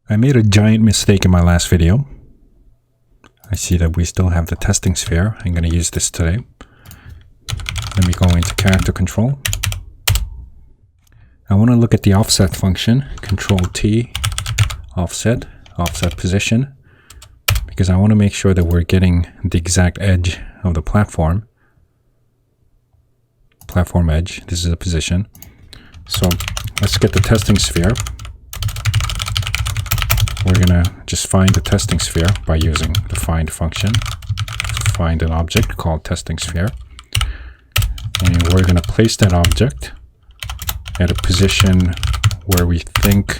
I made a giant mistake in my last video. I see that we still have the testing sphere. I'm going to use this today. Let me go into character control. I want to look at the offset function, Control T, offset position, because I want to make sure that we're getting the exact edge of the platform edge. This is a position. So let's get the testing sphere. We're going to just find the testing sphere by using the find function. Find an object called testing sphere. And we're going to place that object at a position where we think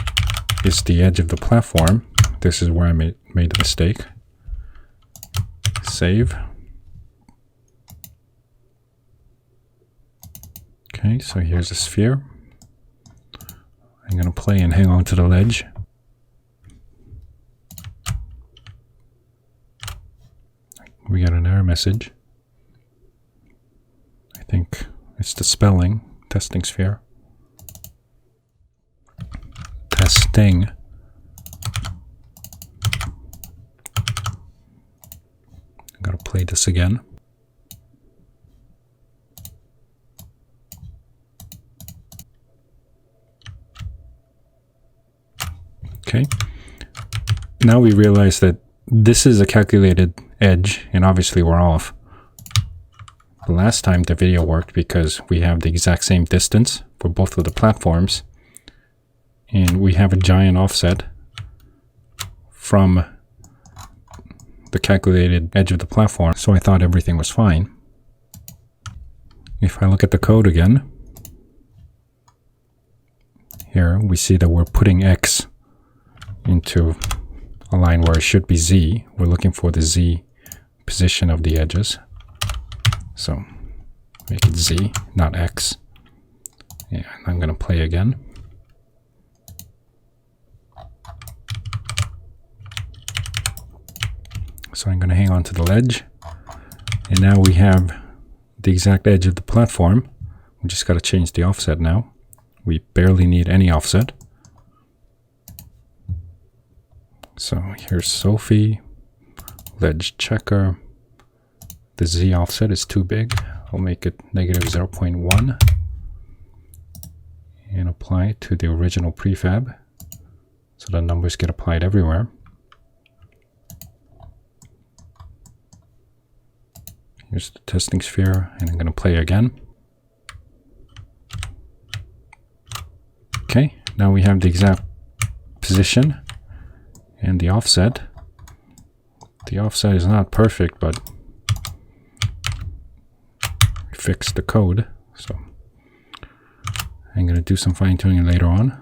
is the edge of the platform. This is where I made the mistake. Save. Okay, so here's the sphere. I'm going to play and hang on to the ledge. We got an error message. I think it's the spelling, testing sphere. Testing. I'm gonna play this again. Okay. Now we realize that this is a calculated edge, and obviously we're off. The last time the video worked because we have the exact same distance for both of the platforms, and we have a giant offset from the calculated edge of the platform, so I thought everything was fine. If I look at the code again, here we see that we're putting X into a line where it should be Z. We're looking for the Z position of the edges. So make it Z, not X. And I'm going to play again. So I'm going to hang on to the ledge. And now we have the exact edge of the platform. We just got to change the offset now. We barely need any offset. So here's Sophie, ledge checker. The Z offset is too big. I'll make it negative 0.1 and apply it to the original prefab so the numbers get applied everywhere. Here's the testing sphere, and I'm going to play again. Okay, now we have the exact position and the offset. The offset is not perfect, but we fixed the code, so I'm going to do some fine-tuning later on.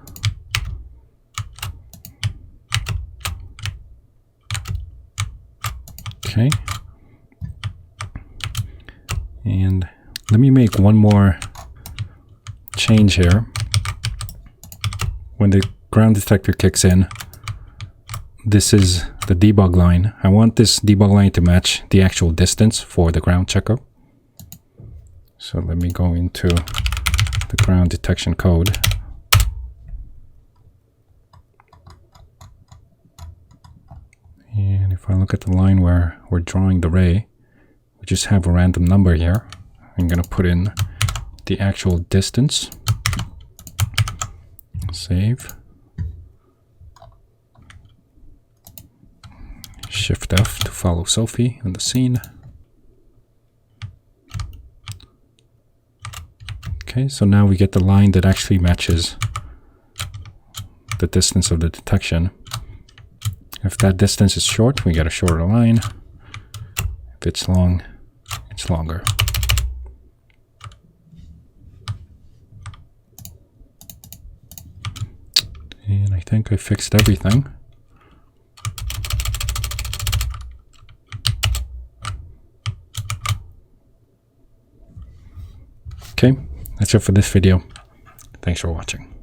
Okay. And let me make one more change here. When the ground detector kicks in, this is the debug line. I want this debug line to match the actual distance for the ground checker. So let me go into the ground detection code. And if I look at the line where we're drawing the ray, we just have a random number here. I'm going to put in the actual distance. Save. Shift F to follow Sophie in the scene. Okay, so now we get the line that actually matches the distance of the detection. If that distance is short, we get a shorter line. If it's long, it's longer. And I think I fixed everything. Okay, that's it for this video. Thanks for watching.